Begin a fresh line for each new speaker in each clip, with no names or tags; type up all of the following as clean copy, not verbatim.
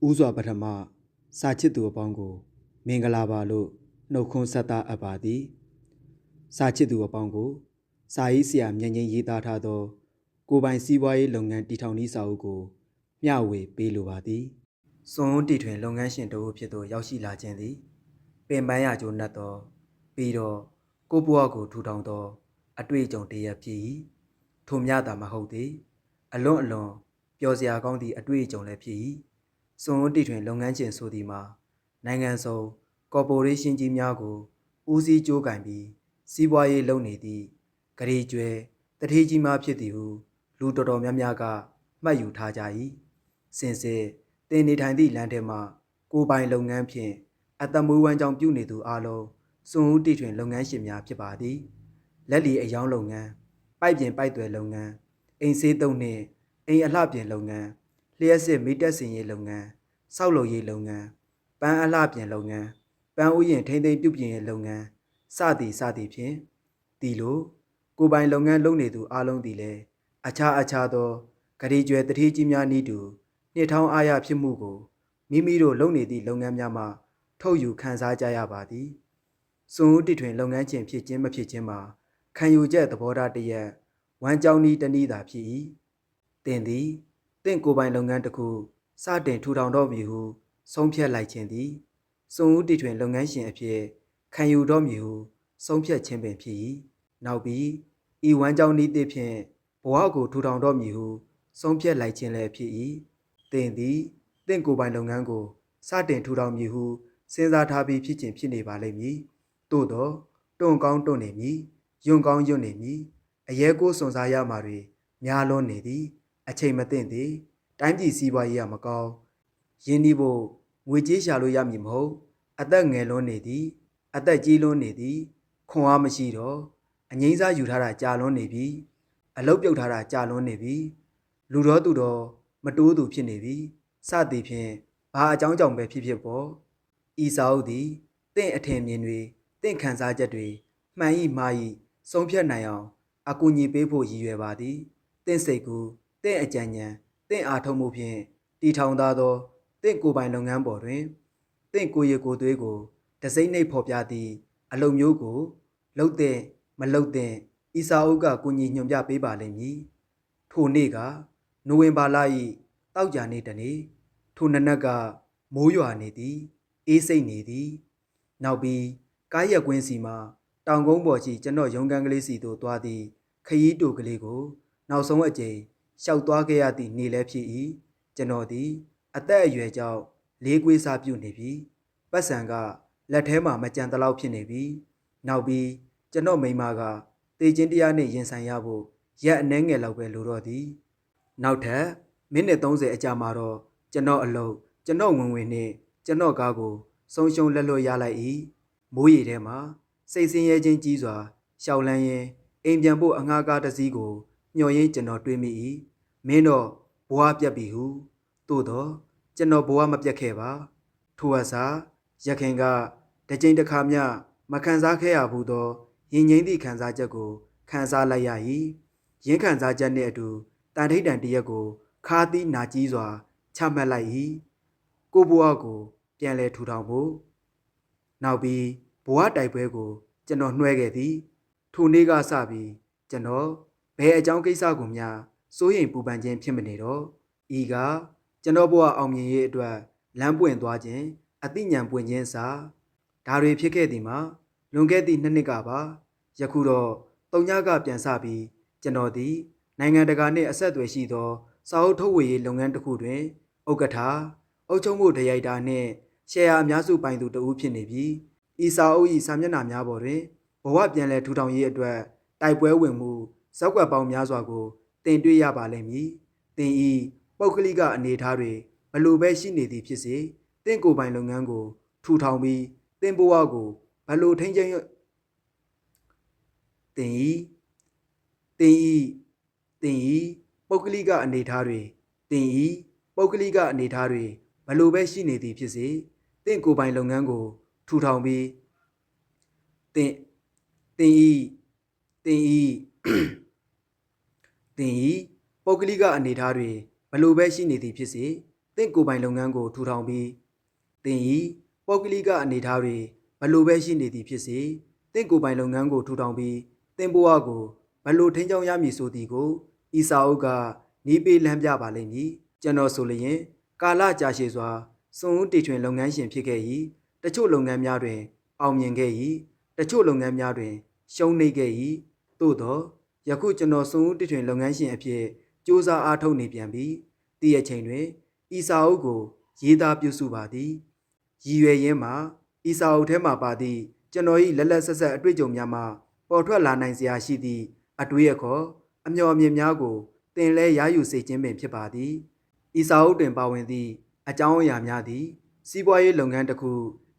ဦးစွာပထမစာချစ်သူအပေါင်းကိုမင်္ဂလာပါလို့နှုတ်ခွန်းဆက်သအပ်ပါသည်စာချစ်သူအပေါင်းကိုစာရေးဆရာမြင့်ငင်းရေးသားထားသောကိုပိုင်စီးပွားရေးလုပ်ငန်းတည်ထောင်နည်းစာအုပ်ကိုမျှဝေပေးလိုပါသည်စွန်တီထွင်လုပ်ငန်းရှင်တို့ဖြစ်သို့ရောက်ရှိလာခြင်းသည်ပင်ပန်းရကြိုးနှက်သောပြီးတော့ကိုဘွားကိုထူထောင်သောအတွေ့အကြုံတရက်ဖြစ်၏ထို့မြတာမဟုတ်သည်အလွန်ပျော်စရာကောင်းသည့်အတွေ့အကြုံလည်းဖြစ်၏စွန်တီထွင်လုပ်ငန်းရှင်ဆိုသည်မှာနိုင်ငံစုံကော်ပိုရေးရှင်းကြီးများကိုဦးစီးကြိုးကင်ပြီးစီးပွားရေးလုပ်နေသည့်ဂရီကျွဲတထေးကြီးများဖြစ်သည်ဟုလူတော်တော်များများကမှတ်ယူထားကြ၏စင်စစ်တင်နေထိုင်သည့်လမ်းထဲမှကိုပိုင်လုပ်ငန်းဖြင့်အသက်မွေးဝမ်းကြောင်းပြုနေသူအလုံးစွန်ဦးတီထွင်လုပ်ငန်းရှင်များဖြစ်ပါသည်လက်လီအယောင်းလုပ်ငန်းပိုက်ပြင်ပိုက်သွယ်လုပ်ငန်းအိမ်ဆေးသုံးနှင့်အိမ်အလှပြင်လုပ်ငန်းလျှက်စစ်မီးတက်စင်ရေးလုပ်ငန်းစောက်လုပ်ရေးလုပ်ငန်းပန်းအလှပြင်လုပ်ငန်းပန်းဥယျာဉ်ထိန်းသိမ်းပြုပြင်ရေးလုပ်ငန်းစသည်ဖြင့်ဒီလိုကိုပိုင်လုပ်ငန်းလုပ်နေသူအလုံးသည်လည်းအခြားသောဂရီကျွဲတထေးကြီးများနည်းတူနှစ်ထောင်အားရဖြစ်မှုကိုမိမိတို့လုပ်နေသည့်လုပ်ငန်းများမှထုတ်ယူခန်းစားကြရပါသည်စွန်ဦးတီထွင်လုပ်ငန်းချင်းဖြစ်ခြင်းမဖြစ်ခြင်းမှာခံယူချက်သဘောထားတရက်ဝမ်းကြောင်းနည်းတနည်းသာဖြစ်၏တင်သည်တင့်ကိုပိုင်လုပ်ငန်းတစ်ခုစတင်ထူထောင်တော့မည်ဟုဆုံးဖြတ်လိုက်ခြင်းသည်စွန်ဦးတီထွင်လုပ်ငန်းရှင်အဖြစ်ခံယူတော့မည်ဟုဆုံးဖြတ်ခြင်းပင်ဖြစ်၏နောက်ပြီးဤဝမ်းကြောင်းနည်းသည့်ဖြင့်ဘဝကိုထူထောင်တော့မည်ဟုဆုံးဖြတ်လိုက်ခြင်းလည်းဖြစ်၏တင်သည်တင့်ကိုပိုင်လုပ်ငန်းကိုစတင်ထူထောင်မည်ဟုစဉ်းစားထားပြီးဖြစ်ခြင်းဖြစ်နေပါလိမ့်မည်သို့တော့တွန့်ကောင်းတွန့်နေမည်ယွန့်ကောင်းယွန့်နေမည်အရဲကိုစွန်စားရမှာတွေများလွန်းနေသည်အချိန်မသင့်သည်တိုင်းပြည်စီးပွားရေးကမကောင်းရင်းနှီးဖို့ငွေကြေးရှာလို့ရမည်မဟုတ်အသက်ငယ်လွန်းနေသည်အသက်ကြီးလွန်းနေသည်ခွန်အားမရှိတော့အငိမ့်စားယူထားတာကြာလွန်းနေပြီအလုတ်ပြုတ်ထားတာကြာလွန်းနေပြီလူတော်သူတော်မတိုးသူဖြစ်နေပြီစသည်ဖြင့်ဘာအကြောင်းကြောင့်ပဲဖြစ်ပေါ့ဤစာအုပ်သည်တင့်အထင်မြင်တွေတင့်ခံစားချက်တွေမှန်၏မှား၏ဆုံးဖြတ်နိုင်အောင်အကူအညီပေးဖို့ရည်ရွယ်ပါသည်တင့်စိတ်ကူတင့်အကြံဉာဏ်တင့်အားထုတ်မှုဖြင့်တည်ထောင်သားသောတင့်ကိုယ်ပိုင်လုပ်ငန်းပေါ်တွင်တင့်ကိုယ်ရည်ကိုယ်သွေးကိုတစိမ့်နှိပ်ဖော်ပြသည့်အလုပ်မျိုးကိုလှုပ်တဲ့မလှုပ်တဲ့ဤစာအုပ်ကကူညီညွှန်ပြပေးပါလိမ့်မည်ထိုနေ့ကနိုဝင်ဘာလ၏တောက်ကြနေ့တနေ့ထိုနနက်ကမိုးရွာနေသည်အေးစိတ်နေသည်နောက်ပြီးကားရက်ကွင်းစီမှာတောင်ကုန်းပေါ်ရှိကျွန်တော်ရုံးခန်းကလေးစီသို့သွားသည့်ခရီးတူကလေးကိုနောက်ဆုံးအကြိမ်ရှောက်သွားခဲ့ရသည့်နေ့လည်းဖြစ်၏ကျွန်တော်သည်အသက်အရွယ်ကြောင့်လေးကွေးစားပြုနေပြီပတ်စံကလက်ထဲမှာမကြံတလောက်ဖြစ်နေပြီနောက်ပြီးကျွန်တော်မိန်းမကတေချင်းတရားနဲ့ရင်ဆိုင်ရဖို့ရက်အနှဲငယ်လောက်ပဲလိုတော့သည်နောက်ထပ်မိနစ်30အကြာမှာတော့ကျွန်တော်အလုပ်ကျွန်တော်ဝင်နဲ့ကျွန်တော်ကားကိုဆုံးရှုံးလက်လွတ်ရလိုက်၏မိုးရေထဲမှာစိတ်ဆင်းရဲခြင်းကြီးစွာရှောက်လန်းရင်အိမ်ပြန်ဖို့အငှားကားတစ်စီးကိုမျှော်ရင်းကျွန်တော်တွေးမိ၏မင်းတော့ဘဝပြတ်ပြီဟုသို့တော့ကျွန်တော်ဘဝမပြတ်ခဲ့ပါထိုအစားရခင်ကတစ်ကြိမ်တစ်ခါမျှမခံစားခဲ့ရဘူးသောရင်ငိမ့်သည့်ခံစားချက်ကိုခံစားလိုက်ရ၏ရင်းခံစားချက်နှင့်အတူတန်ထိတ်တန်တရက်ကိုခါးသီးနာကြီးစွာချမှတ်လိုက်၏ကိုဘဝကိုပြန်လဲထူထောင်ဖို့နောက်ပြီးဘဝတိုက်ပွဲကိုကျွန်တော်နှွှဲခဲ့သည်ထိုနေ့ကစပြီးကျွန်တော်ဘယ်အကြောင်းကိစ္စကိုများစိုးရိမ်ပူပန်ခြင်းဖြစ်မနေတော့ဤကကျွန်တော်ဘဝအောင်မြင်ရေးအတွက်လမ်းပွင့်သွားခြင်းအသိဉာဏ်ပွင့်ခြင်းစာဒါတွေဖြစ်ခဲ့သည်မှာလွန်ခဲ့သည့်2နှစ်ကပါယခုတော့တုံညကပြန်စပြီးကျွန်တော်သည်နိုင်ငံတကာနှင့်အဆက်အသွယ်ရှိသောစာအုပ်ထုတ်ဝေရေးလုပ်ငန်းတစ်ခုတွင်ဥက္ကဋ္ဌအုပ်ချုပ်မှုဒါရိုက်တာနှင့်ရှယ်ယာအများစုပိုင်သူတဦးဖြစ်နေပြီးဤစာအုပ်၏စာမျက်နှာများပေါ်တွင်ဘဝပြန်လည်ထူထောင်ရေးအတွက်တိုက်ပွဲဝင်မှုဇောက်ကွက်ပေါင်းများစွာကိုတင်တွေ့ရပါလိမ့်မည်တင်ဤပုဂ္ဂလိကအနေအထားတွေဘလို့ပဲရှိနေသည်ဖြစ်စေတင့်ကိုယ်ပိုင်လုပ်ငန်းကိုထူထောင်ပြီးတင်ဘဝကိုဘလို့ထိန်းသိမ်းတင်ဤပုဂ္ဂလိကအနေအထားတွေတင်ဤပုဂ္ဂလိကအနေအထားတွေဘလို့ပဲရှိနေသည်ဖြစ်စေတင့်ကိုယ်ပိုင်လုပ်ငန်းကိုထူထောင်ပြီးတင်ဤပုဂ္ဂလိကအနေအထားတွေဘလို့ပဲရှိနေသည်ဖြစ်စေ တင့်ကိုယ်ပိုင်လုပ်ငန်းကိုထူထောင်ပြီးတင်ဤပုဂ္ဂလိကအနေအထားတွေဘလို့ပဲရှိနေသည်ဖြစ်စေတင့်ကိုယ်ပိုင်လုပ်ငန်းကိုထူထောင်ပြီးတင်ဘဝကိုဘလို့ထိန်းချောင်းရမည်ဆိုသည်ကိုဤစာအုပ်ကနီးပေးလမ်းပြပါလိမ့်မည်ကျွန်တော်ဆိုလျင်ကာလကြာရှည်စွာစွန့်ဦးတည်ထွင်လုပ်ငန်းရှင်ဖြစ်ခဲ့၏တချို့လုပ်ငန်းများတွင်အောင်မြင်ခဲ့၏တချို့လုပ်ငန်းများတွင်ရှုံးနိမ့်ခဲ့၏သို့သောယခုကျွန်တော်စွန့်ဦးတည်ထွင်လုပ်ငန်းရှင်အဖြစ်စ조사အားထုတ်နေပြန်ပြီးတည့်ရချိန်တွင်ဤစာအုပ်ကိုရေးသားပြုစုပါသည်ရည်ရွယ်ရင်းမှာဤစာအုပ်ထဲမှပါသည့်ကျွန်တော်၏လက်လက်ဆက်ဆက်အတွေ့အကြုံများမှပေါ်ထွက်လာနိုင်စရာရှိသည့်အတွေ့အခေါ်အမျှော်အမြင်များကိုသင်လဲရယူစေခြင်းပင်ဖြစ်ပါသည်ဤစာအုပ်တွင်ပါဝင်သည့်အကြောင်းအရာများသည်စီးပွားရေးလုပ်ငန်းတစ်ခု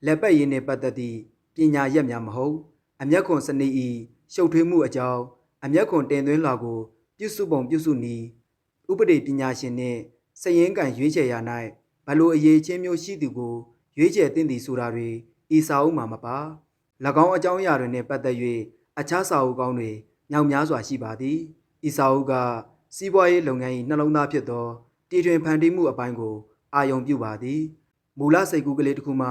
လက်ပတ်ရင်းနှင့်ပတ်သက်သည့်ပညာရပ်များမဟုတ်အမျက်ခွန်စနစ်၏ရှုပ်ထွေးမှုအကြောင်းအမျက်ခွန်တင်သွင်းလာကိုပြုစုပုံပြုစုနည်းဥပဒေပညာရှင်နှင့်စည်ရင်းကန်ရွေးချယ်ရာ၌ဘလို့အရေးချင်းမျိုးရှိသူကိုရွေးချယ်သင့်သည်ဆိုတာတွေဤစာအုပ်မှာမပါ၎င်းအကြောင်းအရာတွေနှင့်ပတ်သက်၍အခြားစာအုပ်ကောင်းတွေမြောက်များစွာရှိပါသည်ဤစာအုပ်ကစီးပွားရေးလုပ်ငန်း၏နှလုံးသားဖြစ်သောတည်ထွင်ဖန်တီးမှုအပိုင်းကိုအာရုံပြုပါသည်မူလစိတ်ကူးကလေးတစ်ခုမှ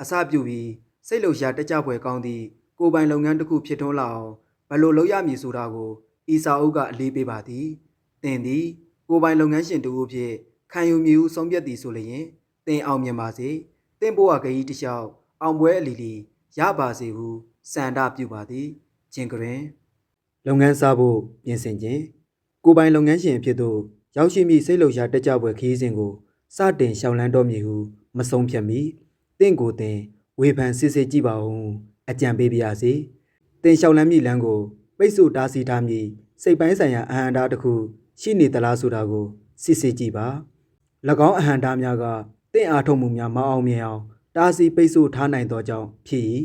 အစပြုပြီးစိတ်လှုပ်ရှားတက်ကြွဖွယ်ကောင်းသည့်ကိုယ်ပိုင်လုပ်ငန်းတစ်ခုဖြစ်ထွန်းလာအောင်ဘလို့လုပ်ရမည်ဆိုတာကိုဤစာအုပ်ကအလေးပေးပါသည်သင်သည်ကိုယ်ပိုင်လုပ်ငန်းရှင်တူအဖြစ်ခံယူမည်ဟုဆုံးဖြတ်သည်ဆိုလျင်သင်အောင်မြင်ပါစေသင်ဘဝခရီးတစ်လျှောက်အောင်ပွဲအလီလီရပါစေဟုစန္ဒပြုပါသည်ခြင်းကရင်လုပ်ငန်းစားဖို့ပြင်ဆင်ခြင်းကိုယ်ပိုင်လုပ်ငန်းရှင်အဖြစ်သို့ရောက်ရှိမည့်စိတ်လှုပ်ရှားတက်ကြွဖွယ်ခရီးစဉ်ကိုစတင်ရှောင်လန်းတော်မည်ဟုမဆုံးဖြတ်မီတင့်ကိုယ်တင်ဝေဖန်စစ်စစ်ကြည့်ပါဦးအကြံပေးပါရစေတင်ရှောင်လန်းမည့်လမ်းကိုပိတ်ဆို့တားဆီးထားမည့်စိတ်ပိုင်းဆိုင်ရာအဟံတားတစ်ခုရှိနေသလားဆိုတာကိုစစ်စစ်ကြည့်ပါ၎င်းအဟံတားများကတင့်အားထုတ်မှုများမအောင်မြင်အောင်တားဆီးပိတ်ဆို့ထားနိုင်သောကြောင့်ဖြစ်၏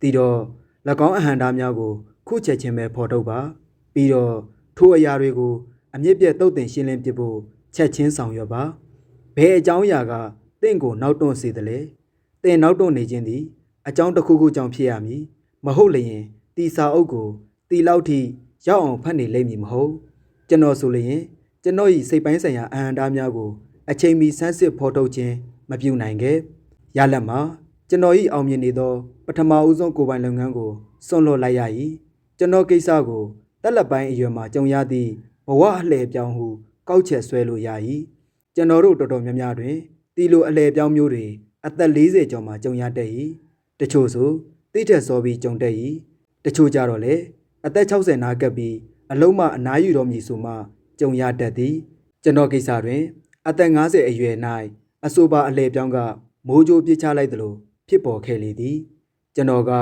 တည်တော့၎င်းအဟံတားများကိုခုချက်ချင်းပဲဖော်ထုတ်ပါပြီးတော့ထိုအရာတွေကိုအမြင့်ပြတ်တုတ်တင်ရှင်းလင်းပြဖို့ချက်ချင်းဆောင်ရွက်ပါဘယ်အကြောင်းအရာကတင့်ကိုနောက်တွန့်စေသလဲတင်နောက်တွန့်နေခြင်းသည်အကြောင်းတစ်ခုခုကြောင့်ဖြစ်ရမည်မဟုတ်လျင်တီစာအုပ်ကိုတီလောက်ထိရောက်အောင်ဖတ်နေလိမ့်မည်မဟုတ်ကျွန်တော်ဆိုလျင်ကျွန်တော်၏စိတ်ပိုင်းဆိုင်ရာအဟံတားများကိုအချိန်မီဆန်းစစ်ဖော်ထုတ်ခြင်းမပြုနိုင်ခဲ့ရလက်မှာကျွန်တော်၏အောင်မြင်နေသောပထမဦးဆုံးကိုယ်ပိုင်လုပ်ငန်းကိုစွန့်လွတ်လိုက်ရ၏ကျွန်တော်ကိစ္စကိုတက်လက်ပိုင်းအရွယ်မှာကြုံရသည့်ဘဝအလှည့်ပြောင်းဟုကောက်ချက်ဆွဲလို့ရ၏ကျွန်တော်တို့တော်တော်များများတွင်ဒီလိုအလှည့်ပြောင်းမျိုးတွေအသက်40ကျော်မှကြုံရတတ်၏တချို့ဆိုတိထက်စောပြီးကြုံတတ်၏တချို့ကြတော့လေအသက်60နာကပ်ပြီးအလုံးမအနားယူတော်မူဆိုမှကြုံရတတ်သည်ကျွန်တော်ကိစ္စတွင်အသက်50အရွယ်၌အဆိုပါအလှည့်ပြောင်းကမိုးကြိုးပြစ်ချလိုက်သလိုဖြစ်ပေါ်ခဲ့လေသည်ကျွန်တော်က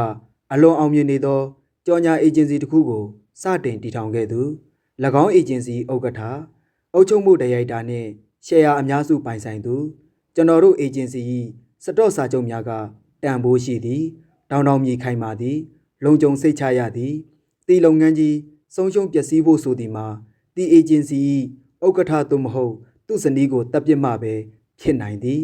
အလွန်အောင်မြင်နေသောကြော်ညာအေဂျင်စီတစ်ခုကိုစတင်တည်ထောင်ခဲ့သူ၎င်းအေဂျင်စီဥက္ကဋ္ဌအုပ်ချုပ်မှုဒါရိုက်တာနှင့်ရှယ်ယာအများစုပိုင်ဆိုင်သူကျွန်တော်တို့အေဂျင်စီ၏စတော့စာချုပ်များကတန်ဖိုးရှိသည်တောင်းမြေခိုင်မာသည်လုံခြုံစိတ်ချရသည်တီလုပ်ငန်းကြီးဆုံးရှုံးပျက်စီးဖို့ဆိုသည်မှာတီအေဂျင်စီ၏ဥက္ကဋ္ဌသို့မဟုတ်သူ့ဇနီးကိုတပ်ပစ်မှပဲဖြစ်နိုင်သည်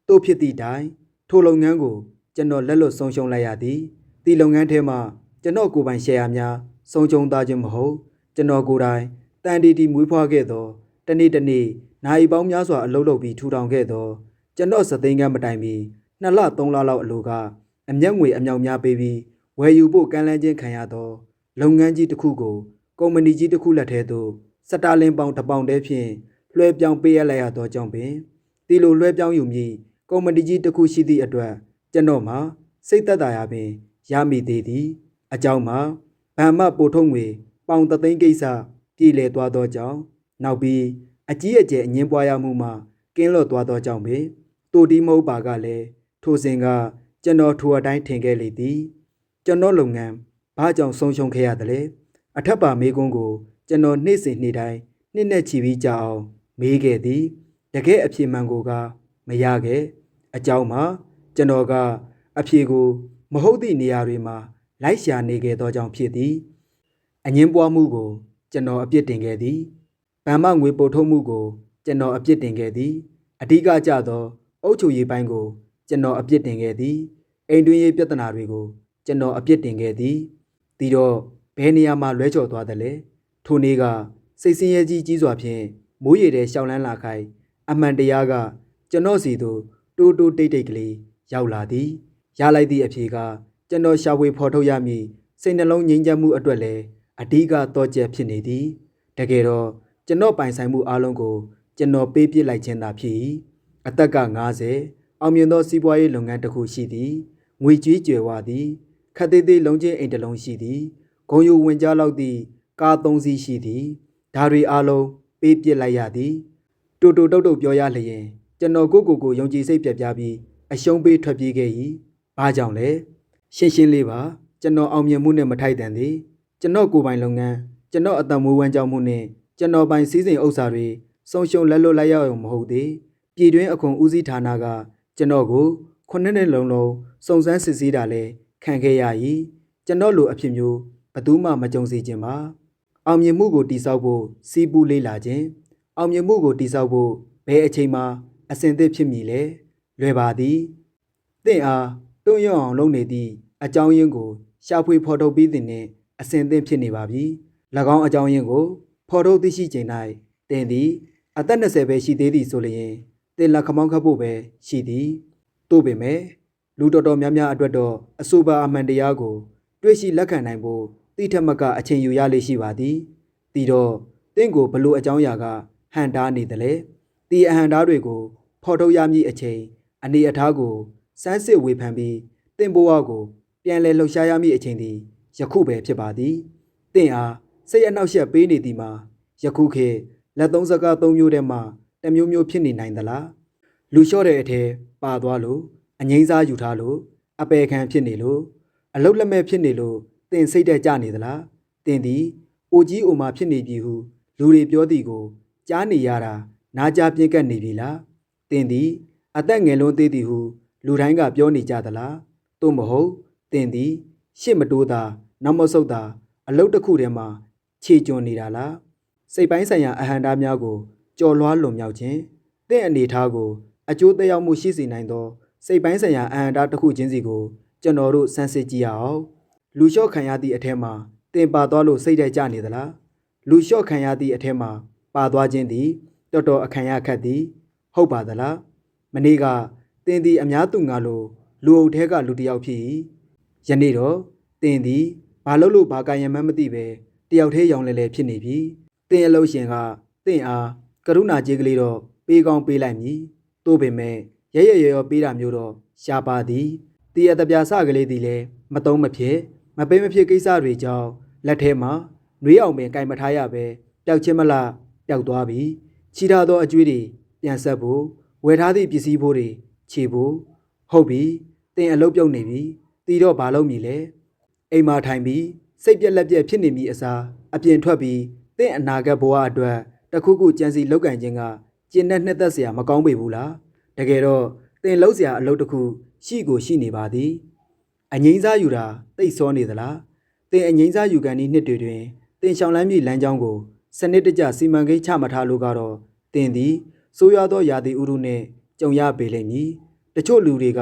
တို့ဖြစ်သည့်တိုင်ထိုလုပ်ငန်းကိုကျွန်တော်လက်လွတ်ဆုံးရှုံးလိုက်ရသည်တီလုပ်ငန်းထဲမှာကျွန်တော်ကိုယ်ပိုင်ရှယ်ယာများဆုံးရှုံးသားခြင်းမဟုတ်ကျွန်တော်ကိုယ်တိုင်တန်တီတီမွေးဖွားခဲ့သောတနေ့နိုင်ပေါင်းများစွာအလုပ်လုပ်ပြီးထူထောင်ခဲ့သောကျွန်တော်စသိန်းကန်းမတိုင်မီ2လ3လလောက်အလိုကအမျက်ငွေအမြောက်များပေးပြီးဝယ်ယူဖို့ကမ်းလှမ်းခြင်းခံရသောလုပ်ငန်းကြီးတစ်ခုကိုကုမ္ပဏီကြီးတစ်ခုလက်ထဲသို့စတာလင်ပေါင်တစ်ပေါင်တည်းဖြင့်လွှဲပြောင်းပေးရလိုက်ရသောကြောင့်ပင်ဒီလိုလွှဲပြောင်းယူမည်ကုမ္ပဏီကြီးတစ်ခုရှိသည့်အတွက်ကျွန်တော်မှာစိတ်သက်သာရာပင်ရမိသေးသည်အကြောင်းမှာဗန်မပို့ထုတ်ငွေပေါင်3သိန်းကိစ္စပြည်လည်သွားသောကြောင့်နောက်ပြီးအကြီးအကျယ်အငင်းပွားရမှုမှာကင်းလွတ်သွားသောကြောင့်ပင်တူတီမဟုတ်ပါကလည်းထိုစဉ်ကကျွန်တော်ထိုအတိုင်းထင်ခဲ့လေသည်ကျွန်တော်လုပ်ငန်းဘာကြောင့်ဆုံးရှုံးခဲ့ရသလဲအထက်ပါမေးခွန်းကိုကျွန်တော်နေ့စဉ်နေ့တိုင်းနှစ်နဲ့ချီပြီးကြာအောင်မေးခဲ့သည်တကယ်အဖြေမှန်ကိုကမရခဲ့အကြောင်းမှာကျွန်တော်ကအဖြေကိုမဟုတ်သည့်နေရာတွေမှာလိုက်ရှာနေခဲ့သောကြောင့်ဖြစ်သည်အငင်းပွားမှုကိုကျွန်တော်အပြစ်တင်ခဲ့သည်ဗန်မငွေပို့ထုတ်မှုကိုကျွန်တော်အပြစ်တင်ခဲ့သည်အဓိကကျသောအုပ်ချုပ်ရေးပိုင်းကိုကျွန်တော်အပြစ်တင်ခဲ့သည်အိမ်တွင်းရေးပြဿနာတွေကိုကျွန်တော်အပြစ်တင်ခဲ့သည်ဒီတော့ဘယ်နေရာမှာလွဲချော်သွားသလဲထိုနေ့ကစိတ်ဆင်းရဲကြီးစွာဖြင့်မိုးရေထဲရှောင်းလန်းလာခိုင်အမှန်တရားက ကျွန်တော်စီသို့တိုးတိုးတိတ်တိတ်ကလေးရောက်လာသည်ရလိုက်သည့်အဖြေကကျွန်တော်ရှာဖွေဖော်ထုတ်ရမည်စိတ်နှလုံးငြိမ်းချမ်းမှုအတွက်လည်းအဓိကတော့ချက်ဖြစ်နေသည်တကယ်တော့ကျွန်တော်ပိုင်ဆိုင်မှုအလုံးကိုကျွန်တော်ပေးပစ်လိုက်ခြင်းသာဖြစ်၏အသက်က50အောင်မြင်သောစီးပွားရေးလုပ်ငန်းတစ်ခုရှိသည်ငွေကြီးကြွယ်ဝသည်ခက်သေးသေးလုံးချင်းအိမ်တစ်လုံးရှိသည်ဂုံယူဝင်ကြားလောက်သည့်ကား3စီးရှိသည်ဒါတွေအလုံးပေးပစ်လိုက်ရသည်တူတူတုတ်တုတ်ပြောရလျင်ကျွန်တော်ကိုယုံကြည်စိတ်ပြပြပြီးအရှုံးပေးထွက်ပြေးခဲ့၏ဘာကြောင့်လဲရှင်းရှင်းလေးပါကျွန်တော်အောင်မြင်မှုနဲ့မထိုက်တန်သည်ကျွန်တော်ကိုယ်ပိုင်လုပ်ငန်းကျွန်တော်အတံမွေးဝမ်းကြောင်းမှုနဲ့ကျွန်တော်ပိုင်စည်းစိမ်ဥစ္စာတွေဆုံးရှုံးလက်လွတ်လိုက်ရအောင်မဟုတ်သေးပြည်တွင်းအခွန်ဦးစီးဌာနကကျွန်တော်ကို9နှစ်လုံးစုံစမ်းစစ်ဆေးတာလဲခံခဲ့ရ၏ကျွန်တော်လိုအဖြစ်မျိုးဘယ်သူမှမကြုံစေခြင်းပါအောင်မြင်မှုကိုတိဆောက်ဖို့စီးပူးလေးလာခြင်းအောင်မြင်မှုကိုတိဆောက်ဖို့ဘယ်အချိန်မှအစဉ်သစ်ဖြစ်မည်လဲလွယ်ပါသည်သင်အားတွန်းရအောင်လုပ်နေသည့်အကြောင်းရင်းကိုရှာဖွေဖော်ထုတ်ပြီးသည်နှင့်အစဉ်သစ်ဖြစ်နေပါပြီ၎င်းအကြောင်းရင်းကိုဖော်ထုတ်သိရှိချိန်၌သင်သည်အသက်20ပဲရှိသေးသည်ဆိုလျင်သင်လက်ခမောင်းခတ်ဖို့ပဲရှိသည်သို့ပေမဲ့လူတော်တော်များများအတွက်တော့အဆိုပါအမှန်တရားကိုတွေ့ရှိလက်ခံနိုင်ဖို့တိထက်မကအချိန်ယူရလေရှိပါသည်ဒီတော့သင်ကိုဘလို့အကြောင်းအရာကဟန်တားနေတယ်လေဒီအဟန်တားတွေကိုဖော်ထုတ်ရမည့်အချိန်အနေအထားကိုစမ်းစစ်ဝေဖန်ပြီးသင်ဘဝကိုပြန်လည်လှုပ်ရှားရမည့်အချိန်သည်ယခုပဲဖြစ်ပါသည်သင်အားစိတ်အနှောက်အယှက်ပေးနေသည်မှာယခုခေတ်လက်သုံးစကား3မျိုးထဲမှာတစ်မျိုးမျိုးဖြစ်နေနိုင်သလားလူလျှော့တဲ့အထဲပါသွားလို့အငိမ့်စားယူထားလို့အပယ်ခံဖြစ်နေလို့အလုတ်လက်မဲ့ဖြစ်နေလို့သင်စိတ်တက်ကြနေသလားသင်သည်အိုကြီးအိုမာဖြစ်နေပြီဟုလူတွေပြောသည်ကိုကြားနေရတာနားကြားပြင်းကပ်နေပြီလားသင်သည်အသက်ငယ်လွန်းသေးသည်ဟုလူတိုင်းကပြောနေကြသလားသို့မဟုတ်သင်သည်ရှစ်မတိုးတာနောက်မဆုတ်တာအလုတ်တစ်ခုထဲမှာခြေကျွံနေတာလားစိတ်ပိုင်းဆိုင်ရာအဟံတားများကိုကြော်လွှားလွန်မြောက်ခြင်းသင်အနေထားကိုအကျိုးသက်ရောက်မှုရှိစေနိုင်သောစိတ်ပိုင်းဆိုင်ရာအဟံတားတစ်ခုချင်းစီကိုကျွန်တော်တို့စမ်းစစ်ကြည့်ရအောင်လူလျှော့ခံရသည့်အထက်မှာသင်ပါသွားလို့စိတ်ထဲကျနေသလားလူလျှော့ခံရသည့်အထက်မှာပါသွားခြင်းသည်တော်တော်အခံရခတ်သည်ဟုတ်ပါသလားမနေ့ကသင်သည်အများသူငါလိုလူအုပ်ထဲကလူတစ်ယောက်ဖြစ်၏ယနေ့တော့သင်သည်ဘာလို့လို့ဘာကံရမှန်းမသိပဲတယောက်သေးရောင်လဲလဲဖြစ်နေပြီသင်အလုပ်ရှင်ကသင်အားကရုဏာကြီးကလေးတော့ပေးကောင်းပေးလိုက်မည်သို့ပေမဲ့ရဲရောပေးတာမျိုးတော့ရှားပါသည်တီရတပြာစကလေးသည်လည်းမတုံးမဖြစ်မပေးမဖြစ်ကိစ္စတွေကြောင့်လက်ထဲမှာနှွေးအောင်ပင်ကင်မထားရပဲပျောက်ချင်းမလားပျောက်သွားပြီချီထားသောအကျွေးတွေပြန်ဆက်ဖို့ဝယ်ထားသည့်ပစ္စည်းဖို့တွေခြေဖို့ဟုတ်ပြီသင်အလုပ်ပြုတ်နေပြီတီတော့ဘာလုပ်မည်လဲအိမ်မှာထိုင်ပြီးစိတ်ပြက်လက်ပြက်ဖြစ်နေမိအစားအပြင်ထွက်ပြီးသင်အနာဂတ်ဘဝအတွက်တခုခုကြံစီလောက်ကင်ခြင်းကကျင့်တဲ့နှစ်သက်စရာမကောင်းပေဘူးလားတကယ်တော့သင်လုံးစရာအလုပ်တစ်ခုရှိကိုရှိနေပါသည်အငိမ့်စားယူတာတိတ်စောနေသလားသင်အငိမ့်စားယူကန်ဒီနှစ်တွေတွင်သင်ရှောင်းလန်းမြေလမ်းကြောင်းကိုစနစ်တကျစီမံကိန်းချမထားလို့ကတော့သင်သည်ဆိုးရွားသောရာသီဥတုနဲ့ကြုံရပေလိမ့်မည်တချို့လူတွေက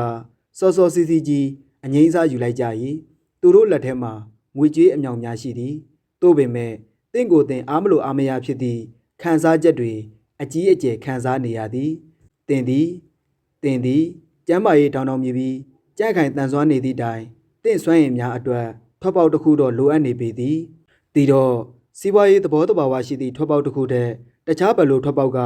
စောစောစီစီကြီးအငိမ့်စားယူလိုက်ကြ၏သူတို့လက်ထဲမှာငွေကြေးအမြောင်များရှိသည်သို့ပေမဲ့သင်ကိုယ်သင်အားမလို့အားမရဖြစ်သည့်ခံစားချက်တွေအကြီးအကျယ်ခံစားနေရသည်သင်သည်ကျမ်းမာရေးတောင်းတမြည်ပြီးကြက်ခိုင်တန်ဆွမ်းနေသည့်တိုင်သင်စွမ်းရည်များအတွက်ထွက်ပေါက်တစ်ခုတော့လိုအပ်နေပေသည်ဒီတော့စီးပွားရေးသဘောတဘာဝရှိသည့်ထွက်ပေါက်တစ်ခုတည်းတခြားဘယ်လိုထွက်ပေါက်က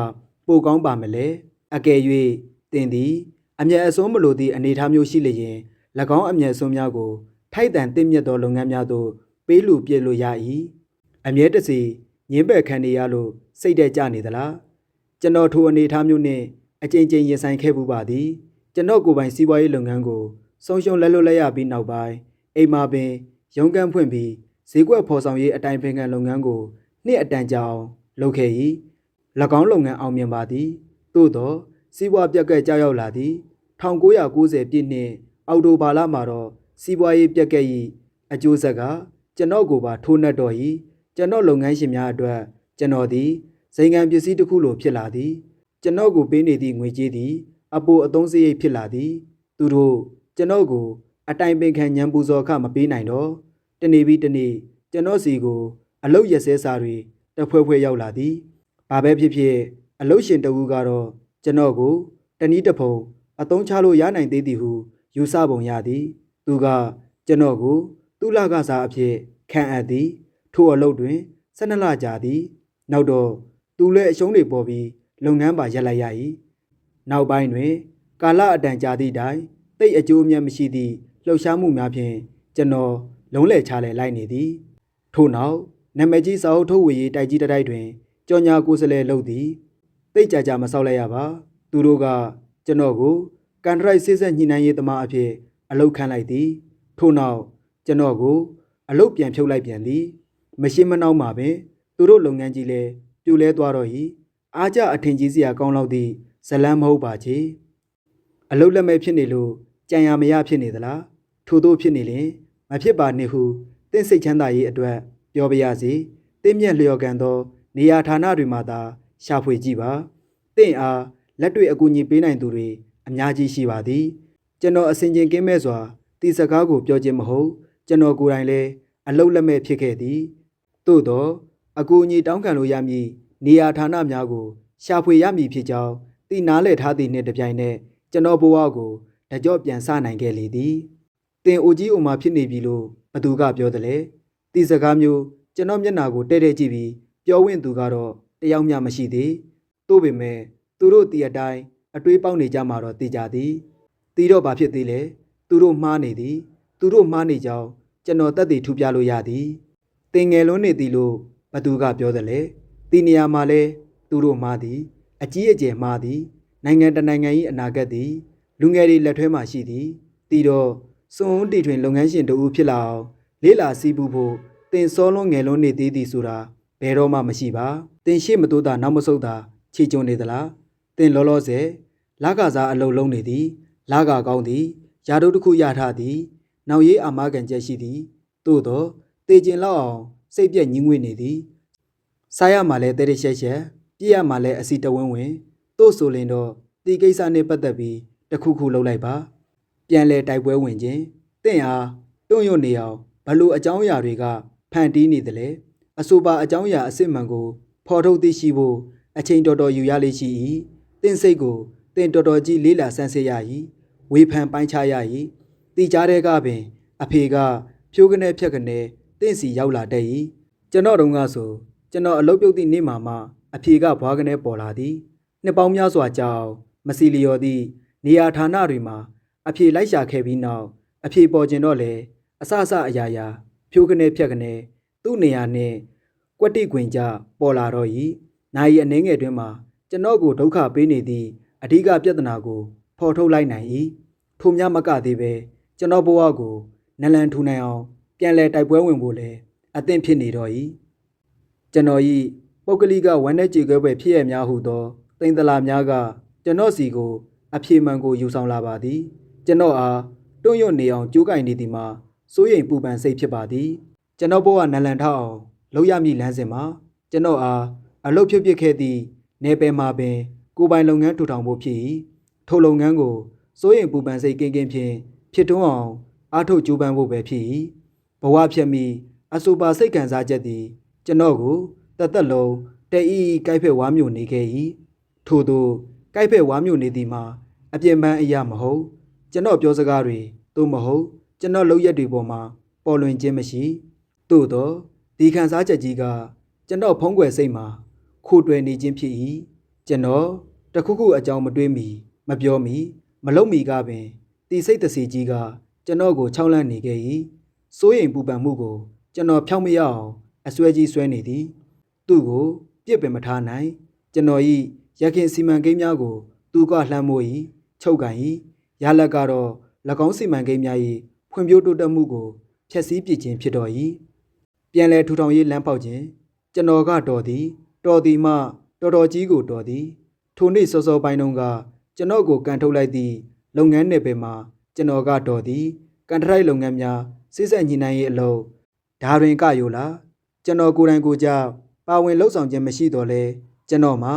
ပိုကောင်းပါမလဲအကယ်၍သင်သည်အမျက်အစွန်းမလိုသည့်အနေအထားမျိုးရှိလျင်၎င်းအမျက်အစွန်းများကိုထိုက်တန်တင့်မြတ်သောလုပ်ငန်းများသို့ပေးလူပြည့်လို့ရ၏အမြဲတစေညင်းပယ်ခံနေရလို့စိတ်ထဲကျနေသလားကျွန်တော်ထိုအနေအထားမျိုးနဲ့အကြိမ်ကြိမ်ရင်ဆိုင်ခဲ့ပူပါသည်ကျွန်တော်ကိုယ်ပိုင်စီးပွားရေးလုပ်ငန်းကိုဆုံးရှုံးလက်လွတ်လိုက်ရပြီးနောက်ပိုင်းအိမ်မှာပင်ရုံးခန်းဖွင့်ပြီးဈေးကွက်ဖော်ဆောင်ရေးအတိုင်းပင်ခံလုပ်ငန်းကိုနှစ်အတန်ကြာအောင်လုပ်ခဲ့၏၎င်းလုပ်ငန်းအောင်မြင်ပါသည်သို့သောစီးပွားပြက်ကက်ကြောက်ရောက်လာသည်1990ပြည့်နှစ်အောက်တိုဘာလမှာတော့စီးပွားရေးပြက်ကက်၏အကျိုးဆက်ကကျွန်တော်ကိုပါထိုးနှက်တော်၏ကျွန်တော်လုပ်ငန်းရှင်များအတွက်ကျွန်တော်သည်ဇိမ်ခံပစ္စည်းတစ်ခုလိုဖြစ်လာသည်ကျွန်တော်ကိုပေးနေသည့်ငွေကြေးသည်အပိုအသုံးစရိတ်ဖြစ်လာသည်သူတို့ကျွန်တော်ကိုအတိုင်ပင်ခံညံပူဇော်ခမပေးနိုင်တော့တနေ့ပြီးတနေ့ကျွန်တော်စီကိုအလုတ်ရစဲစာတွေတဖွဲဖွဲရောက်လာသည်ဘာပဲဖြစ်ဖြစ်အလုတ်ရှင်တဦးကတော့ကျွန်တော်ကိုတ နည်းတစ်ဖုံအသုံးချလို့ရနိုင်သေးသည်ဟုယူဆပုံရသည်သူကကျွန်တော်ကိုသူ့လကစားအဖြစ်ခံအပ်သည်ထိုအလုပ်တွင်12လကြာသည်နောက်တော့သူလည်းအရှုံးတွေပေါ်ပြီးလုပ်ငန်းပါရပ်လိုက်ရ၏နောက်ပိုင်းတွင်ကာလအတန်ကြာသည့်တိုင်တိတ်အကျိုးအမြတ်မရှိသည့်လှုပ်ရှားမှုများဖြင့်ကျွန်တော်လုံးလည်ချလဲလိုက်နေသည်ထို့နောက်နာမည်ကြီးစာအုပ်ထုတ်ဝေရေးတိုက်ကြီးတိုက်တွင်ကြော်ညာကိုယ်စလဲလုပ်သည်တိတ်ကြကြမဆောက်လိုက်ရပါသူတို့ကကျွန်တော်ကိုကန်ထရိုက်ဆေးဆက်ညှိနှိုင်းရေးသမားအဖြစ်အလုပ်ခန့်လိုက်သည်ထို့နောက်ကျွန်တော်ကိုအလုပ်ပြန်ဖြုတ်လိုက်ပြန်သည်မရှင်းမနှောင်းမှာပင်သူတို့လုပ်ငန်းကြီးလဲပြိုလဲသွားတော့၏အားကြအထင်ကြီးစရာကောင်းလောက်သည့်ဇလန်းမဟုတ်ပါချေအလုပ်လက်မဲ့ဖြစ်နေလို့ကြံရမရဖြစ်နေသလားထို့သောဖြစ်နေရင်မဖြစ်ပါနှင့်ဟုတင့်စိတ်ချမ်းသာရေးအတွက်ပြောပါရစေတင့်မြက်လျော်ကန်သောနေရာဌာနတွေမှာသာရှာဖွေကြည့်ပါတင့်အားလက်တွေ့အကူအညီပေးနိုင်သူတွေအများကြီးရှိပါသည်ကျွန်တော်အစဉ်ချင်းကင်းမဲ့စွာတီစကားကိုပြောခြင်းမဟုတ်ကျွန်တော်ကိုယ်တိုင်လည်းအလုပ်လက်မဲ့ဖြစ်ခဲ့သည်သို့သောအကူအညီတောင်းခံလို့ရမည်နေရာဌာနများကိုရှာဖွေရမည်ဖြစ်ကြောင်းသိနားလည်ထားသည့်နှင့်တပြိုင်နက်ကျွန်တော်ဘဝကိုတကြော့ပြန်စနိုင်ခဲ့လေသည်တင်အိုကြီးအိုမာဖြစ်နေပြီလို့ဘသူကပြောတယ်လေတီစကားမျိုးကျွန်တော်မျက်နှာကိုတဲ့တဲ့ကြည့်ပြီးပြောဝင့်သူကတော့တယောက်မျှမရှိသေးသို့ပေမဲ့သူတို့တီအတိုင်းအတွေးပေါက်နေကြမှာတော့သိကြသည်တီတော့ဘာဖြစ်သေးလဲသူတို့မှားနေသည်သူတို့မှားနေကြောင်းကျွန်တော်တက်တည်ထူပြလို့ရသည်တင်ငယ်လွန်းနေသည်လို့ဘသူကပြောတယ်လေတီနေရာမှာလဲသူတို့မှားသည်အကြီးအကျယ်မှားသည်နိုင်ငံတနိုင်ငံ၏အနာဂတ်သည်လူငယ်တွေလက်ထဲမှာရှိသည်တီတော့စွန်းတီထွင်လုပ်ငန်းရှင်တို့ဖြစ်လာအောင်လေးလာစီးပူဖို့တင်စောလွန်းငယ်လွန်းနေသေးသည်ဆိုတာဘယ်တော့မှမရှိပါတင်ရှိမတိုးတာနောက်မဆုတ်တာခြေကျုံနေသလားတင်လောလောဆယ်လကစားအလုပ်လုံးနေသည်လကကောင်းသည်ယာတို့တစ်ခုရထားသည်နောက်ရေးအာမခံချက်ရှိသည်သို့တော့တေကျင်လောက်အောင်စိတ်ပြက်ညှင်းငွေ့နေသည်စားရမှလည်းတဲတဲ့ရှက်ရှက်ပြည့်ရမှလည်းအစီတဝင်းဝင်တို့ဆိုရင်တော့ဒီကိစ္စနဲ့ပတ်သက်ပြီးတခုခုလုပ်လိုက်ပါပြန်လဲတိုက်ပွဲဝင်ခြင်းတင့်အားတွန့်ရွတ်နေအောင်ဘလို့အကြောင်းအရာတွေကဖန်တီးနေတယ်လေအဆိုပါအကြောင်းအရာအစ်စ်မှန်ကိုဖော်ထုတ်သိရှိဖို့အချိန်တော်တော်ယူရလိမ့်ရှိ၏တင့်စိတ်ကိုတင်တော်တော်ကြီးလေးလာဆန်းစစ်ရ၏ဝေဖန်ပိုင်းခြားရ၏တီကြားတဲ့ကပင်အဖေကဖြိုးကနေဖြက်ကနေတင့်စီရောက်လာတဲ့၏ကျွန်တော်တုန်းကဆိုကျွန်တော်အလုပ်ပြုတ်သည့်နေ့မှအဖေကဘွားကနေပေါ်လာသည်နှစ်ပေါင်းများစွာကြာအောင်မစီလျော်သည့်နေရာဌာနတွေမှာအဖေလိုက်ရှာခဲ့ပြီးနောက်အဖေပေါ်ကျင်တော့လေအဆအရာရာဖြိုးကနေဖြက်ကနေသူ့နေရာနှင့်ကွက်တိခွင်ကြပေါ်လာတော့၏နိုင်အနှင်းငယ်တွင်မှာကျွန်တော်ကိုဒုက္ခပေးနေသည့်အဓိကပြဿနာကိုဖော်ထုတ်လိုက်နိုင်၏ထို့များမကသေးပဲကျွန်တော်ဘဝကိုနလန်ထူနိုင်အောင်ပြန်လဲတိုက်ပွဲဝင်ဖို့လဲအသင့်ဖြစ်နေတော့၏ကျွန်တော်၏ပုဂ္ဂလိကဝမ်းနဲ့ကြေကွဲပွဲဖြစ်ရများဟုသောတိမ်တလာများကကျွန်တော်စီကိုအပြေမှန်ကိုယူဆောင်လာပါသည်ကျွန်တော်အားတွန့်ရွတ်နေအောင်ကြိုးကင်နေသည်မှာစိုးရိမ်ပူပန်စိတ်ဖြစ်ပါသည်ကျွန်တော်ဘဝနလန်ထောက်အောင်လုပ်ရမည့်လမ်းစဉ်မှာကျွန်တော်အားအလုပ်ဖြစ်ခဲ့သည့်နေပယ်မှာပင်ကိုပိုင်လုပ်ငန်းထူထောင်ဖို့ဖြစ်၏ထိုလုပ်ငန်းကိုစိုးရိမ်ပူပန်စိတ်ကင်းဖြင့်ဖြစ်ထွန်းအောင်အားထုတ်ကြိုးပမ်းဖို့ပဲဖြစ်၏ဘဝဖြစ်မီအဆိုပါစိတ်ခံစားချက်သည်ကျွန်တော်ကိုတသက်လုံးတအီကိုက်ဖက်ဝါမျိုးနေခဲ့၏ထို့သောကိုက်ဖက်ဝါမျိုးနေသည်မှာအပြင်းပန်းအရာမဟုတ်ကျွန်တော်ပြောစကားတွေသို့မဟုတ်ကျွန်တော်လုပ်ရက်တွေပေါ်မှာပေါ်လွင်ခြင်းမရှိသို့သောဒီခံစားချက်ကြီးကကျွန်တော်ဖုံးကွယ်စိတ်မှာခိုးတွယ်နေခြင်းဖြစ်၏ကျွန်တော်တခုခုအကြောင်းမတွေးမီမပြောမီမလုပ်မီကပင်ဒီစိတ်တစီကြီးကကျွန်တော်ကိုချောင်းလန့်နေခဲ့၏စိုးရိမ်ပူပန်မှုကိုကျွန်တော်ဖြောင်းမရအောင်အစွဲကြီးဆွဲနေသည်သူ့ကိုပြစ်ပင်မထားနိုင်ကျွန်တော်၏ရခင်စီမံကိန်းများကိုသူကလှမ်းမိုး၏ချုပ်ကန်၏ရလက်ကတော့၎င်းစီမံကိန်းများ၏ဖွံ့ဖြိုးတိုးတက်မှုကိုဖျက်ဆီးပစ်ခြင်းဖြစ်တော်၏ပြန်လည်ထူထောင်ရေးလမ်းပေါက်ခြင်းကျွန်တော်ကတော်သည်မှတော်တော်ကြီးကိုတော်သည်ထိုနေ့စောစောပိုင်းတုန်းကကျွန်တော်ကိုကန်ထုတ်လိုက်သည့်လုပ်ငန်းနယ်ပယ်မှာကျွန်တော်ကတော်သည်ကန်ထရိုက်လုပ်ငန်းများစိစက်ညှိနှိုင်းရေးအလုပ်ဒါတွင်ကရိုလာကျွန်တော်ကိုယ်တိုင်ကိုကြောက်ပါဝင်လှုပ်ဆောင်ခြင်းမရှိတော့လဲကျွန်တော်မှာ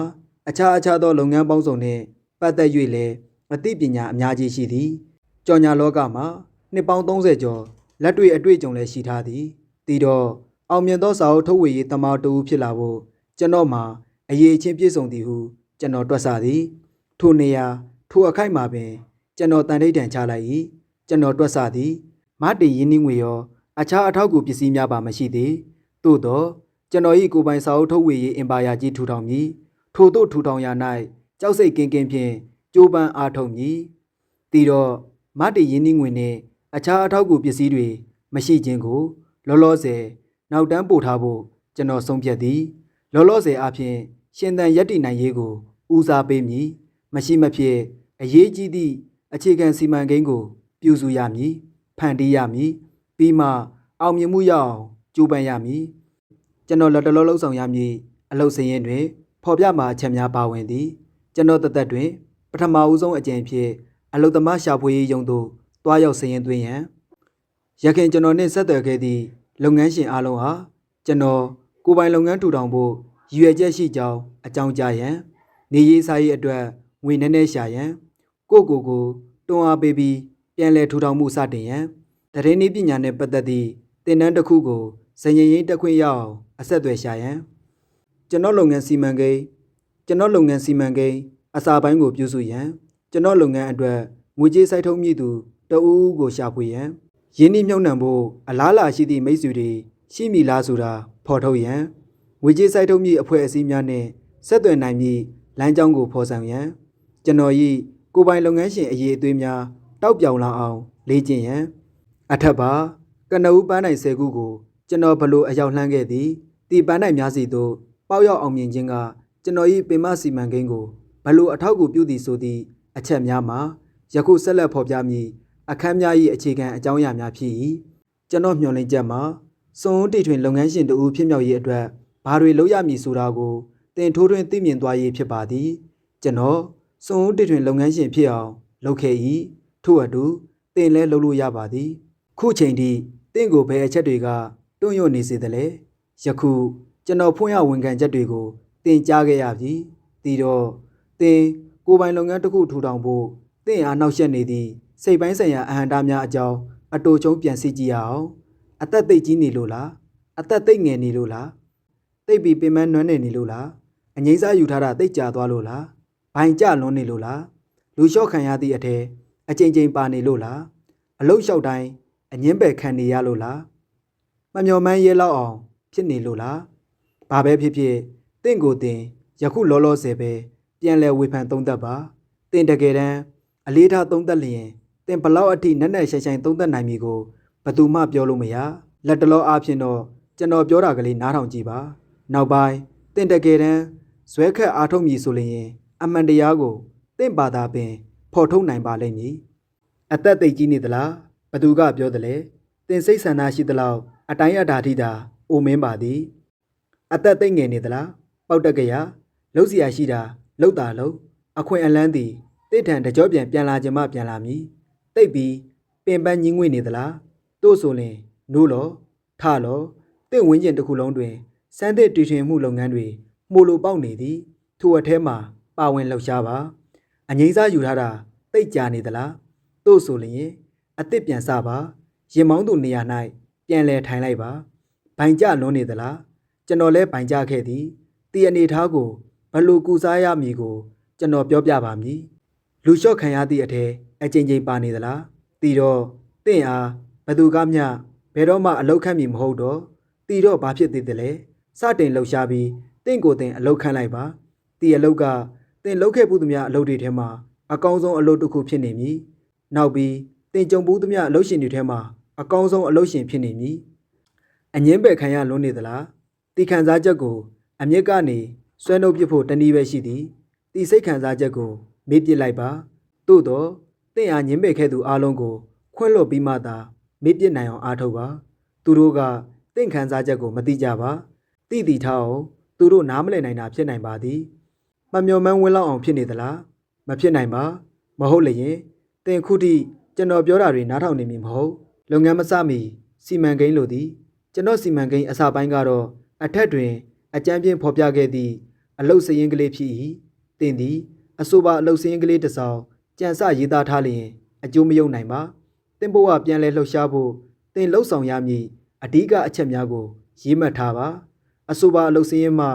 အခြားသောလုပ်ငန်းပေါင်းစုံနှင့်ပတ်သက်၍လည်းအသိပညာအများကြီးရှိသည်ကြော်ညာလောကမှာနှစ်ပေါင်း30ကျော်လက်တွေ့အတွေ့အကြုံလည်းရှိထားသည်ဒီတော့အောင်မြင်သောစာအုပ်ထုတ်ဝေရေးတမန်တူဖြစ်လာဖို့ကျွန်တော်မှာအရေးချင်းပြည့်စုံသည်ဟုကျွန်တော်တွက်ဆသည်ထိုနေရာ ထိုအခိုက်မှာပင်ကျွန်တော်တန်ထိတ်တန်ချလိုက်၏ကျွန်တော်တွက်ဆသည်မတေရင်းနှီးငွေရောအခြားအထောက်အကူပစ္စည်းများပါမရှိသေးသို့သောကျွန်တော်၏ကိုယ်ပိုင်စာအုပ်ထုတ်ဝေရေးအင်ပါယာကြီးထူထောင်မည်ထို့သို့ထူထောင်ရာ၌ကြောက်စိတ်ကင်းကင်းဖြင့်ကြိုးပမ်းအားထုတ်မည်တီတော့မတေရင်းနှီးငွေနှင့်အခြားအထောက်အကူပစ္စည်းတွေမရှိခြင်းကိုလောလောဆယ်နောက်တန်းပို့ထားဖို့ကျွန်တော်ဆုံးဖြတ်သည်လောလောဆယ်အပြင်ရှင်သန်ရပ်တည်နိုင်ရေးကိုဦးစားပေးမည်မရှိမဖြစ်အရေးကြီးသည့်အခြေခံစီမံကိန်းကိုပြုစုရမည်ဖန်တီးရမည်ပြီးမှအောင်မြင်မှုရအောင်ကြိုးပမ်းရမည်ကျွန်တော်လက်တလောလှုပ်ဆောင်ရမည်အလုပ်စရင်းတွင်ဖော်ပြမှာအချက်များပါဝင်သည်ကျွန်တော်တသက်တွင်ပထမဦးဆုံးအကြိမ်ဖြစ်အလုပ်သမားရှာဖွေရေးရုံးသို့တွားရောက်စရင်းသွင်းရန်ရခင်ကျွန်တော်နှင့်ဆက်သွယ်ခဲ့သည့်လုပ်ငန်းရှင်အားလုံးဟာကျွန်တော်ကိုယ်ပိုင်လုပ်ငန်းထူထောင်ဖို့ရည်ရွယ်ချက်ရှိကြောင်းအကြောင်းကြားရန်နေရေးစားရေးအတွက်ငွေနည်းနည်းရှာရန်ကိုတွန်းအားပေးပြီးပြန်လည်ထူထောင်မှုစတင်ရန်တရင်နည်းပညာနဲ့ပတ်သက်သည့်သင်တန်းတစ်ခုကိုစဉ္ရင်တက်ခွင့်ရအောင်အဆက်အသွယ်ရှာရန်ကျွန်တော်လုပ်ငန်းစီမံကိန်းအစာပိုင်းကိုပြုစုရန်ကျွန်တော်လုပ်ငန်းအတွက်ငွေကြေးစိုက်ထုတ်မည်သူတဦးဦးကိုရှာဖွေရန်ရင်းနှီးမြှုပ်နှံဖို့အလားအလာရှိသည့်မိတ်ဆွေတွေရှိမည်လားဆိုတာဖော်ထုတ်ရန်ငွေကြေးစိုက်ထုတ်မည့်အဖွဲ့အစည်းများနှင့်ဆက်သွယ်နိုင်မည့်လမ်းကြောင်းကိုဖော်ဆောင်ရန်ကျွန်တော်၏ကိုယ်ပိုင်လုပ်ငန်းရှင်အရေးအသွေးများတောက်ပြောင်လာအောင်လေ့ကျင့်ရန်အထက်ပါကနဦးပန်းနိုင်10ခုကိုကျွန်တော်ဘလို့အရောက်လှမ်းခဲ့သည်ဒီပန်းနိုင်များစီသို့ပေါက်ရောက်အောင်မြင်ခြင်းကကျွန်တော်၏ပင်မစီမံကိန်းကိုဘလို့အထောက်အကူပြုသည်ဆိုသည့်အချက်များမှာယခုဆက်လက်ဖော်ပြမည်အခန်းများ၏အခြေခံအကြောင်းအရာများဖြစ်၏ကျွန်တော်မျှော်လင့်ချက်မှာစွန်ဦးတီထွင်လုပ်ငန်းရှင်တို့ဖြစ်မြောက်ရေးအတွက်ဘာတွေလုပ်ရမည်ဆိုတာကိုတင်ထိုးထွင်းသိမြင်သွားရေးဖြစ်ပါသည်ကျွန်တော်စွန်ဦးတီထွင်လုပ်ငန်းရှင်ဖြစ်အောင်လုပ်ခဲ့၏ထို့အတူတင်လဲလုပ်လို့ရပါသည်ခုချိန်ထိတင့်ကိုဘယ်အချက်တွေကတွန့်ရွတ်နေစေသလဲယခုကျွန်တော်ဖွင့်ရဝန်ခံချက်တွေကိုတင်ကြားခဲ့ရပြီဒီတော့တင်ကိုယ်ပိုင်လုပ်ငန်းတစ်ခုထူထောင်ဖို့တင့်အားနှောက်ယှက်နေသည့်စိတ်ပိုင်းဆိုင်ရာအဟံတားများအကြောင်းအတူချုံပြန်စစ်ကြည့်ရအောင်အသက်သိပ်ကြီးနေလို့လားအသက်သိပ်ငယ်နေလို့လားသိပ်ပြီးပင်မနွမ်းနေလို့လားအငိမ့်စားယူထားတာသိပ်ကြာသွားလို့လားဘိုင်ကြလွန်းနေလို့လားလူလျှော့ခံရသည့်အထက်အချိန်ချင်းပါနေလို့လားအလုတ်လျှောက်တိုင်းအငင်းပယ်ခံနေရလို့လားမမျော်မှန်းရဲလောက်အောင်ဖြစ်နေလို့လားဘာပဲဖြစ်ဖြစ်တင့်ကိုတင်ယခုလောလောဆယ်ပဲပြန်လဲဝေဖန်သုံးသပ်ပါတင်တကယ်တမ်းအလေးထားသုံးသပ်လျင်တင်ဘလောက်အထိနက်နက်ရှိုင်ရှိုင်သုံးသပ်နိုင်မည်ကိုဘယ်သူမှပြောလို့မရလက်တလောအားဖြင့်တော့ကျွန်တော်ပြောတာကလေးနားထောင်ကြည့်ပါနောက်ပိုင်းတင်တကယ်တမ်းဇွဲခက်အားထုတ်မည်ဆိုလျင်အမှန်တရားကိုတင့်ပါတာပင်ဖော်ထုတ်နိုင်ပါလိမ့်မည်အသက်သိပ်ကြီးနေသလားဘသူကပြောသလဲတင်စိတ်ဆန္ဒရှိသလောက်အတိုင်းအတာထိတာအိုမင်းပါသည်အသက်သိပ်ငယ်နေသလားပေါက်တက်ကရလှုပ်เสียရှိတာလှုပ်တာလှုပ်အခွင့်အလန်းသည်တိတ်ထန်တကြောပြန်လာခြင်းမှပြန်လာမည်တိတ်ပြီးပင်ပန်းညင်းငွေ့နေသလားတို့ဆိုရင်နိုးလောထလောတင့်ဝင်းကျင်တစ်ခုလုံးတွင်စမ်းသစ်တည်ထွင်မှုလုပ်ငန်းတွေမှုလိုပေါက်နေသည်ထိုအထဲမှာပါဝင်လှုပ်ရှားပါအငိမ့်စားယူထားတာတိတ်ကြာနေသလားတို့ဆိုလျင်အစ်စ်ပြန်စပါရင်မောင်းသူနေရာ၌ပြန်လဲထိုင်လိုက်ပါဘိုင်ကြလွန်းနေသလားကျွန်တော်လဲဘိုင်ကြခဲ့သည်တီအနေထားကိုဘလို့ကူစားရမည်ကိုကျွန်တော်ပြောပြပါမည်လူလျှော့ခံရသည့်အထက်အချင်းချင်းပါနေသလားတီတော့တင့်အားဘသူကမျှဘယ်တော့မှအလောက်ခန့်မည်မဟုတ်တော့တီတော့ဘာဖြစ်သေးတယ်လဲစတင်လှုပ်ရှားပြီးတင့်ကိုတင်အလောက်ခန့်လိုက်ပါတီအလောက်ကတင်လှုပ်ခဲ့မှုသူများအလုပ်တွေထဲမှာအကောင်းဆုံးအလုပ်တစ်ခုဖြစ်နေမည်နောက်ပြီးတင်ကြုံဘူးသူများအလုပ်ရှင်တွေထဲမှာအကောင်းဆုံးအလုပ်ရှင်ဖြစ်နေမည်အငင်းပယ်ခံရလွန်းနေသလားတီခံစားချက်ကိုအမြင့်ကနေဆွဲနှုတ်ပစ်ဖို့တနည်းပဲရှိသည်တီစိတ်ခံစားချက်ကိုမေ့ပစ်လိုက်ပါသို့တော့တင့်အားငင်းပယ်ခဲ့သူအလုံးကိုခွင့်လွှတ်ပြီးမှသာမေ့ပစ်နိုင်အောင်အားထုတ်ပါသူတို့ကတင့်ခံစားချက်ကိုမသိကြပါသိတီထားအောင်သူတို့နားမလည်နိုင်တာဖြစ်နိုင်ပါသည်မမျော်မှန်းဝင်းလောက်အောင်ဖြစ်နေသလားမဖြစ်နိုင်ပါမဟုတ်လျင်တင်ခုထိကျွန်တော်ပြောတာတွေနားထောင်နေမည်မဟုတ်လုပ်ငန်းမစမီစီမံကိန်းလိုသည်ကျွန်တော်စီမံကိန်းအစပိုင်းကတော့အထက်တွင်အကြမ်းပြင်းဖော်ပြခဲ့သည့်အလုတ်စရင်ကလေးဖြစ်၏တင်သည်အဆိုပါအလုတ်စရင်ကလေးတစ်စောင်ကြံစရေးသားထားလျင်အကျိုးမယုံနိုင်ပါတင်ဘဝပြန်လဲလှုပ်ရှားဖို့တင်လှုပ်ဆောင်ရမည်အဓိကအချက်များကိုရေးမှတ်ထားပါအဆိုပါအလုတ်စရင်မှ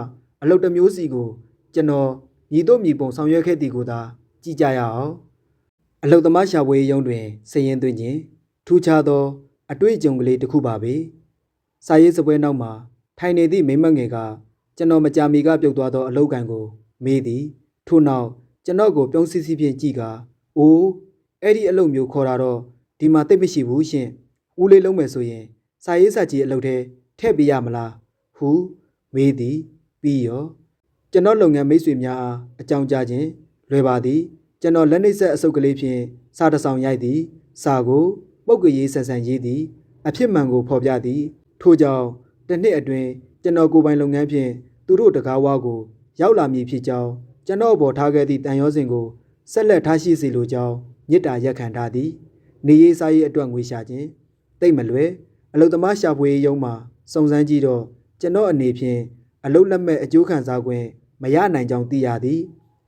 အလုတ်တစ်မျိုးစီကိုကျွန်တော်ညီတို့ညီပုံဆောင်ရွက်ခဲ့သည်ကိုသာ ကြည့်ကြရအောင်အလုသမားရှာဖွေရုံတွင်စည်ရင်သွင်းခြင်းထူးခြားသောအတွေ့အကြုံကလေးတစ်ခုပါပဲစာရေးစပွဲနောက်မှာထိုင်နေသည့်မိမငယ်ကကျွန်တော်မကြာမီကပြုတ်သွားသောအလုကန်ကိုမေးသည်ထို့နောက်ကျွန်တော်ကိုပြုံးစီစီဖြင့်ကြည့်ကာအိုးအဲ့ဒီအလုမျိုးခေါ်တာတော့ဒီမှာသိပ်မရှိဘူးရှင်ဦးလေးလုံးမယ်ဆိုရင်စာရေးစာကြီးအလုထဲထည့်ပေးရမလားဟုမေးသည်ပြီးရောကျွန်တော်လုပ်ငန်းမိတ်ဆွေများအားအကြောင်းကြားခြင်းလွယ်ပါသည်ကျွန်တော်လက်နှိပ်ဆက်အစုပ်ကလေးဖြင့်စာတစ်စောင်ရိုက်သည်စာကိုပုတ်ကရေးဆန်ဆန်ရေးသည်အဖြစ်မှန်ကိုဖော်ပြသည်ထို့ကြောင့်တစ်နှစ်အတွင်းကျွန်တော်ကိုယ်ပိုင်လုပ်ငန်းဖြင့်သူတို့တကားဝါကိုရောက်လာမည်ဖြစ်ကြောင်းကျွန်တော်ပေါ်ထားခဲ့သည့်တန်ရောစင်ကိုဆက်လက်ထားရှိစေလိုကြောင်းမြစ်တာရက်ခံထားသည်နေရေးစားရေးအတွက်ငွေရှာခြင်းတိတ်မလွယ်အလုသမားရှာဖွေရေးရုံးမှာစုံစမ်းကြည့်တော့ကျွန်တော်အနေဖြင့်အလုလက်မဲ့အကျိုးခံစား권မရနိုင်ကြောင်းသိရသည်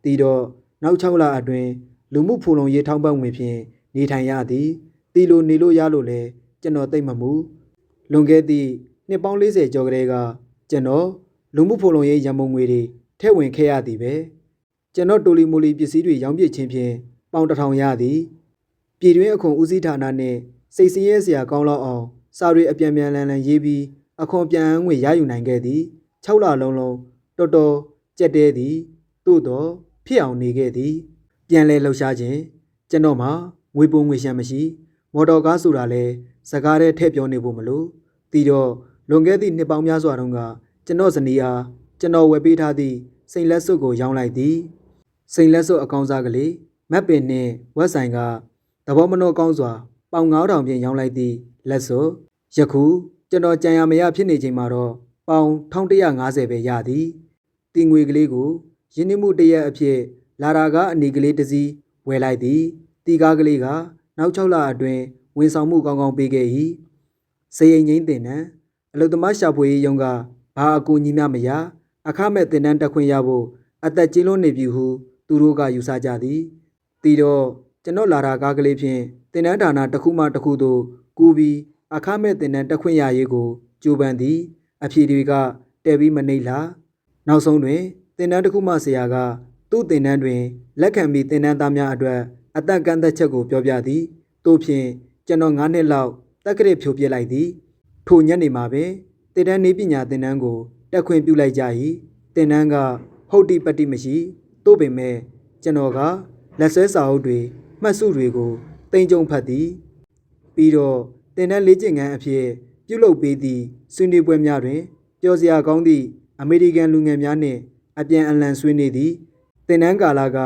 တီတော့နောက်6လအတွင်းလူမှုဖူလုံရေးထောက်ပံ့ဝင်ဖြင့်နေထိုင်ရသည်တီလိုနေလို့ရလို့လဲကျွန်တော်သိမ့်မမှုလွန်ခဲ့သည့်နှစ်ပေါင်း40ကျော်ကလေးကကျွန်တော်လူမှုဖူလုံရေးရန်ပုံငွေတွေထည့်ဝင်ခဲ့ရသည်ပဲကျွန်တော်တိုလီမိုလီပစ္စည်းတွေရောင်းပစ်ခြင်းဖြင့်ပေါင်1000ရသည်ပြည်တွင်းအခွန်ဦးစီးဌာနနှင့်စိတ်ဆင်းရဲစရာကောင်းလောက်အောင်စာတွေအပြန်လန်ရေးပြီးအခွန်ပြန်ငွေရယူနိုင်ခဲ့သည်6လလုံးတော်တော်ကြက်တဲသည်သို့တော့ဖြစ်အောင်နေခဲ့သည်ပြန်လဲလှုပ်ရှားခြင်းကျွန်တော်မှာငွေပုံငွေရှမ်းမရှိမော်တော်ကားဆိုတာလဲစကားထဲထည့်ပြောနေဖို့မလို့ပြီးတော့လွန်ခဲ့သည့်နှစ်ပေါင်းများစွာတုန်းကကျွန်တော်ဇနီးအားကျွန်တော်ဝယ်ပေးထားသည့်စိန်လက်စွပ်ကိုရောင်းလိုက်သည်စိန်လက်စွပ်အကောင်စားကလေးမက်ပင်နှင့်ဝက်ဆိုင်ကသဘောမနှောကောင်းစွာပေါင်9000ဖြင့်ရောင်းလိုက်သည့်လက်စွပ်ယခုကျွန်တော်ကြံရမရဖြစ်နေချိန်မှာတော့ပေါင်1150ပဲရသည်တင်ငွေကလေးကိုရင်းနှီးမှုတရက်အဖြစ်လာရာကအနီကလေးတစ်စီးဝယ်လိုက်သည်တီကားကလေးကနောက်6လအတွင်းဝန်ဆောင်မှုကောင်းကောင်းပေးခဲ့၏စရိတ်ငိမ့်တင်နံအလုသမားရှာဖွေရေးရုံးကဘာအကူအညီမျှမရအခမဲ့တင်နန်းတက်ခွင့်ရဖို့အသက်ကြီးလွန်းနေပြီဟုသူတို့ကယူဆကြသည်တီတော့ကျွန်တော်လာရာကားကလေးဖြင့်တင်နန်းဌာနတစ်ခုမှတစ်ခုသို့ကူးပြီးအခမဲ့တင်နန်းတက်ခွင့်ရရေးကိုကြိုးပမ်းသည်အဖြေတွေကတဲပြီးမနှိမ့်လာနောက်ဆုံးတွင်တင်နန်းတစ်ခုမှဆရာကသူ့တင်နန်းတွင်လက်ခံပြီးတင်နန်းသားများအတွက်အသက်ကန့်သက်ချက်ကိုပြောပြသည်တို့ဖြင့်ကျွန်တော်9နှစ်လောက်တက္ကရာဖြိုပြလိုက်သည်ထိုညနေမှာပင်တင်နန်းနေပညာတင်နန်းကိုတက်ခွင့်ပြုလိုက်ကြ၏တင်နန်းကဟုတ်တိပတ္တိမရှိတို့ပင်မဲ့ကျွန်တော်ကလက်ဆွဲစာအုပ်တွေမှတ်စုတွေကိုတင်ကြုံဖတ်သည်ပြီးတော့တင်နန်းလေးကျင့်ခန်းအဖြစ်ပြုလုပ်ပေးသည့်ဆွေးနွေးပွဲများတွင်ပျော်စရာကောင်းသည့်အမေရိကန်လူငယ်များနှင့်အပြန်အလှန်ဆွေးနွေးသည်တင်နန်းကာလက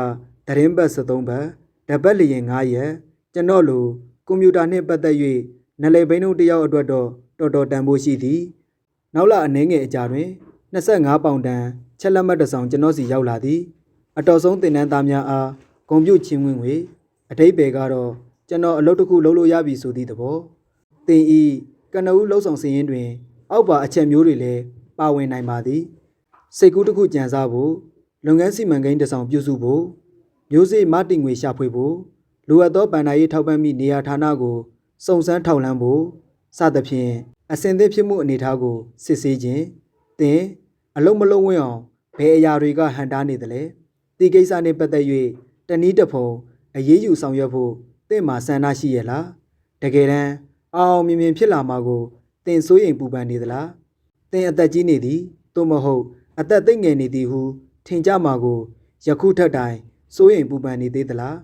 သတင်းပတ်73ပတ်တပတ်လျင်9ရက်ကျွန်တော်လိုကွန်ပျူတာနှင့်ပတ်သက်၍နယ်လေဘိန်းတို့တယောက်အတွက်တော့တော်တော်တန်ဖိုးရှိသည်နောက်လာအနှဲငယ်အကြာတွင်25ပေါင်တန်ချက်လက်မှတ်တစ်စောင်ကျွန်တော်စီရောက်လာသည်အတော်ဆုံးတင်နန်းသားများအားဂုဏ်ပြုချင်းဝင်ငွေအထိပ္ပယ်ကတော့ကျွန်တော်အလုပ်တစ်ခုလုပ်လို့ရပြီဆိုသည့်သဘောတင်ဤကနဦးလှုပ်ဆောင်စည်ရင်းတွင်အောက်ပါအချက်မျိုးတွေလည်းပါဝင်နိုင်ပါသည်စိတ်ကူးတစ်ခုကြံစားဖို့လုပ်ငန်းစီမံကိန်းတစ်ဆောင်ပြုစုဖို့မျိုးစေ့မတင်ငွေရှာဖွေဖို့လိုအပ်သောဗန်နာရေးထောက်ပံ့မိနေရာဌာနကိုစုံစမ်းထောက်လှမ်းဖို့စသဖြင့်အစဉ်သင့်ဖြစ်မှုအနေအထားကိုစစ်ဆေးခြင်းတင်အလုံးမလုံးဝအောင်ဘယ်အရာတွေကဟန်တားနေသလဲဒီကိစ္စနဲ့ပတ်သက်၍တနည်းတစ်ဖုံအရေးယူဆောင်ရွက်ဖို့တင့်မှာဆန္ဒရှိရလားတကယ်တမ်းအောင်မြင်မြင်ဖြစ်လာမှာကိုတင်စိုးရိမ်ပူပန်နေသလားတင်အသက်ကြီးနေသည်သို့မဟုတ်အသက်သိပ်ငယ်နေသည်ဟုထင်ကြမှာကိုယခုထက်တိုင်စိုးရိမ်ပူပန်နေသေးသလား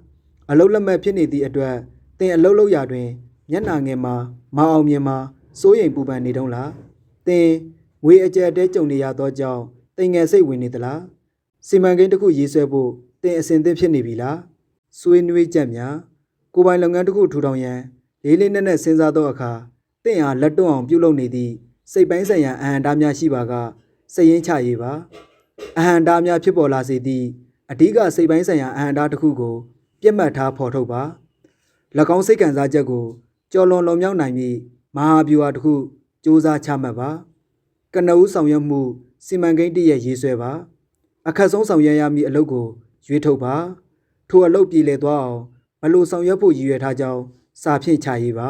အလုတ်လက်မဲ့ဖြစ်နေသည့်အတွက်တင်အလုတ်လောက်ရာတွင်မျက်နာငယ်မှာမအောင်မြင်မှာစိုးရိမ်ပူပန်နေတုံးလားတင်ငွေအကျက်တဲကြုံနေရသောကြောင့်တင်ငယ်စိတ်ဝင်နေသလားစီမံကိန်းတစ်ခုရေးဆွဲဖို့တင်အစဉ်သင့်ဖြစ်နေပြီလားဆွေးနွေးချက်များကိုယ်ပိုင်လုပ်ငန်းတစ်ခုထူထောင်ရန်လေးလေးနက်နက်စဉ်းစားသောအခါတင့်အားလက်တွန့်အောင်ပြုလုပ်နေသည့်စိတ်ပိုင်းဆိုင်ရာအဟံတားများရှိပါကစည်ရင်းချရေးပါအဟံတားများဖြစ်ပေါ်လာစေသည့်အဓိကစိတ်ပိုင်းဆိုင်ရာအဟံတားတစ်ခုကိုပြတ်မှတ်ထားဖော်ထုတ်ပါ၎င်းစိတ်ခံစားချက်ကိုကျော်လွန်လွန်မြောက်နိုင်ပြီးမဟာဗျူဟာတစ်ခုစ조사ချမှတ်ပါကနဦးဆောင်ရွက်မှုစီမံကိန်းတည့်ရရေးဆွဲပါအခက်ဆုံးဆောင်ရွက်ရမည့်အလုပ်ကိုရွေးထုတ်ပါထိုအလုပ်ပြည်လည်သွားအောင်ဘလို့ဆောင်ရွက်ဖို့ရည်ရွယ်ထားကြောင်းစာဖြင့်ချရေးပါ